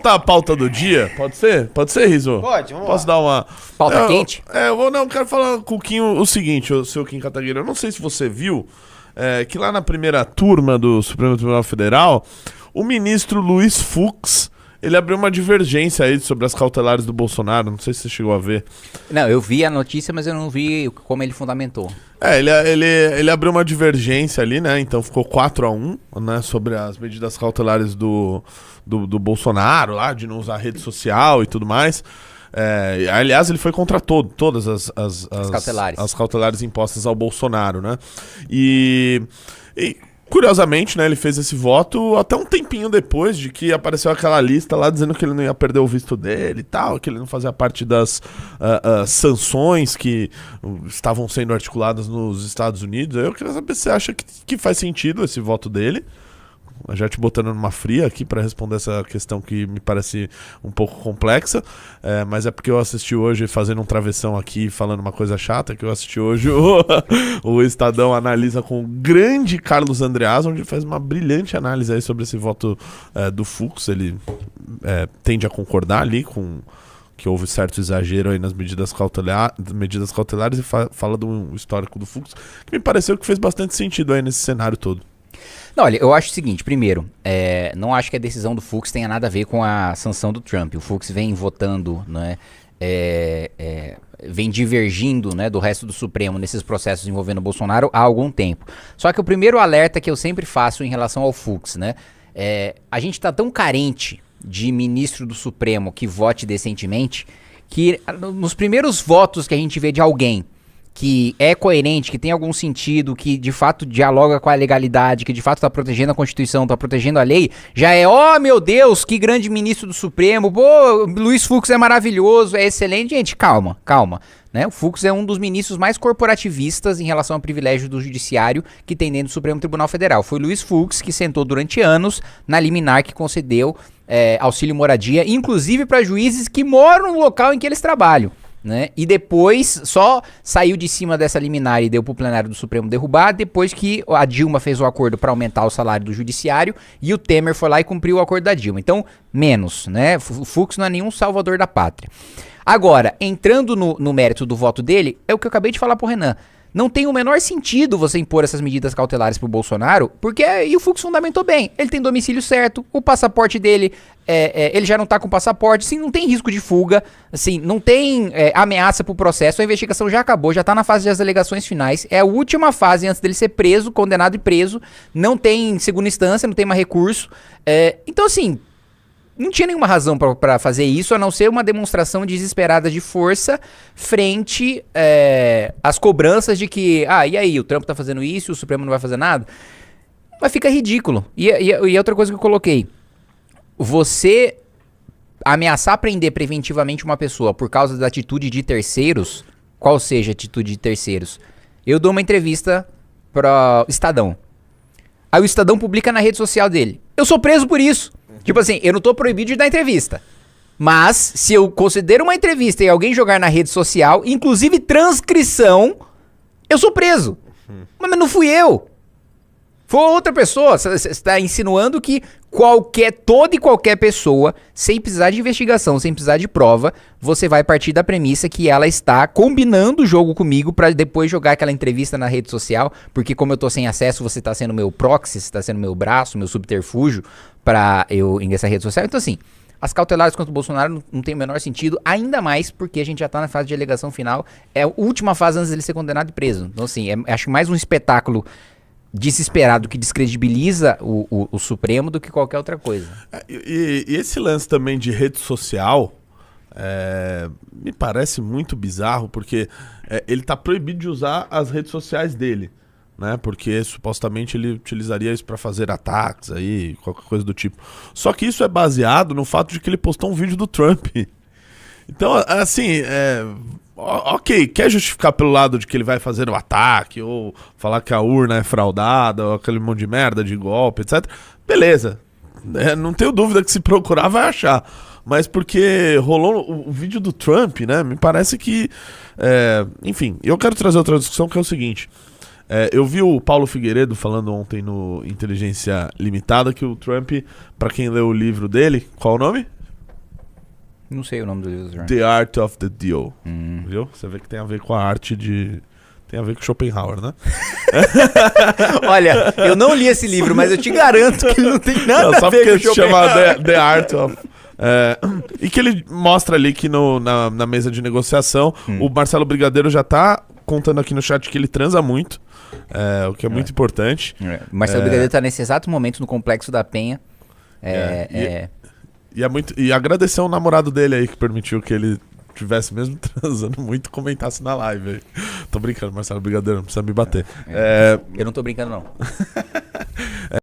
contar a pauta do dia? Pode ser? Pode ser, Rizzo? Pode, vamos Posso lá. dar uma... Pauta quente? Eu quero falar com o Quinho o seguinte, o seu Kim Kataguiri. Eu não sei se você viu que lá na primeira turma do Supremo Tribunal Federal, o ministro Luiz Fux, ele abriu uma divergência aí sobre as cautelares do Bolsonaro. Não sei se você chegou a ver. Não, eu vi a notícia, mas eu não vi como ele fundamentou. Ele abriu uma divergência ali, né? Então ficou 4-1, né? Sobre as medidas cautelares do Bolsonaro lá, de não usar rede social e tudo mais. Aliás, ele foi contra todas as cautelares impostas ao Bolsonaro, né? E curiosamente, né, ele fez esse voto até um tempinho depois de que apareceu aquela lista lá dizendo que ele não ia perder o visto dele e tal, que ele não fazia parte das sanções que estavam sendo articuladas nos Estados Unidos. Eu queria saber se você acha que faz sentido esse voto dele. Já te botando numa fria aqui para responder essa questão que me parece um pouco complexa, mas é porque eu assisti hoje, fazendo um travessão aqui, falando uma coisa chata, que eu assisti hoje o Estadão Analisa com o grande Carlos Andreas, onde faz uma brilhante análise aí sobre esse voto do Fux. Ele tende a concordar ali com que houve certo exagero aí nas medidas cautelares e fala do histórico do Fux, que me pareceu que fez bastante sentido aí nesse cenário todo. Não, olha, eu acho o seguinte, primeiro, não acho que a decisão do Fux tenha nada a ver com a sanção do Trump. O Fux vem votando, né, vem divergindo, né, do resto do Supremo nesses processos envolvendo o Bolsonaro há algum tempo. Só que o primeiro alerta que eu sempre faço em relação ao Fux, né, a gente tá tão carente de ministro do Supremo que vote decentemente, que nos primeiros votos que a gente vê de alguém que é coerente, que tem algum sentido, que de fato dialoga com a legalidade, que de fato tá protegendo a Constituição, tá protegendo a lei, já oh meu Deus, que grande ministro do Supremo, pô, Luiz Fux é maravilhoso, é excelente. Gente, calma, né? O Fux é um dos ministros mais corporativistas em relação ao privilégio do judiciário que tem dentro do Supremo Tribunal Federal. Foi Luiz Fux que sentou durante anos na liminar que concedeu auxílio moradia, inclusive para juízes que moram no local em que eles trabalham, né? E depois só saiu de cima dessa liminar e deu pro plenário do Supremo derrubar depois que a Dilma fez o acordo para aumentar o salário do judiciário e o Temer foi lá e cumpriu o acordo da Dilma. Então, menos, né? O Fux não é nenhum salvador da pátria. Agora, entrando no mérito do voto dele, é o que eu acabei de falar pro Renan. Não tem o menor sentido você impor essas medidas cautelares pro Bolsonaro, porque e o Fux fundamentou bem. Ele tem domicílio certo, o passaporte dele, ele já não tá com passaporte, assim, não tem risco de fuga, assim, não tem ameaça pro processo, a investigação já acabou, já tá na fase das alegações finais, é a última fase antes dele ser preso, condenado e preso, não tem segunda instância, não tem mais recurso, então assim, não tinha nenhuma razão pra fazer isso, a não ser uma demonstração desesperada de força frente às cobranças de que, e aí, o Trump tá fazendo isso, o Supremo não vai fazer nada. Mas fica ridículo. E outra coisa que eu coloquei, você ameaçar prender preventivamente uma pessoa por causa da atitude de terceiros, qual seja a atitude de terceiros? Eu dou uma entrevista pro Estadão. Aí o Estadão publica na rede social dele, eu sou preso por isso. Tipo assim, eu não tô proibido de dar entrevista. Mas, se eu considero uma entrevista e alguém jogar na rede social, inclusive transcrição, eu sou preso. Mas não fui eu. Foi outra pessoa. Você está insinuando que toda e qualquer pessoa, sem precisar de investigação, sem precisar de prova, você vai partir da premissa que ela está combinando o jogo comigo pra depois jogar aquela entrevista na rede social, porque como eu tô sem acesso, você tá sendo meu proxy, você tá sendo meu braço, meu subterfúgio pra eu ingressar na rede social. Então assim, as cautelares contra o Bolsonaro não tem o menor sentido, ainda mais porque a gente já tá na fase de alegação final, é a última fase antes dele ser condenado e preso. Então assim, acho mais um espetáculo desesperado que descredibiliza o Supremo do que qualquer outra coisa. E esse lance também de rede social me parece muito bizarro, porque ele tá proibido de usar as redes sociais dele, né? Porque supostamente ele utilizaria isso para fazer ataques aí, qualquer coisa do tipo. Só que isso é baseado no fato de que ele postou um vídeo do Trump. Então, assim, ok, quer justificar pelo lado de que ele vai fazer o ataque, ou falar que a urna é fraudada, ou aquele monte de merda de golpe, etc. Beleza. Não tenho dúvida que se procurar vai achar. Mas porque rolou o vídeo do Trump, né? Me parece que... enfim, eu quero trazer outra discussão que é o seguinte. Eu vi o Paulo Figueiredo falando ontem no Inteligência Limitada que o Trump, pra quem leu o livro dele, qual o nome? Não sei o nome do livro. The Art of the Deal. Viu? Você vê que tem a ver com a arte de... Tem a ver com Schopenhauer, né? Olha, eu não li esse livro, mas eu te garanto que ele não tem nada a ver com Só porque se chama The Art of... e que ele mostra ali que na mesa de negociação, o Marcelo Brigadeiro já tá contando aqui no chat que ele transa muito, o que é muito importante. O Marcelo Brigadeiro tá nesse exato momento no Complexo da Penha. E agradecer ao namorado dele aí que permitiu que ele tivesse mesmo transando muito, comentasse na live aí. Tô brincando, Marcelo Brigadeiro, não precisa me bater. Eu não tô brincando, não.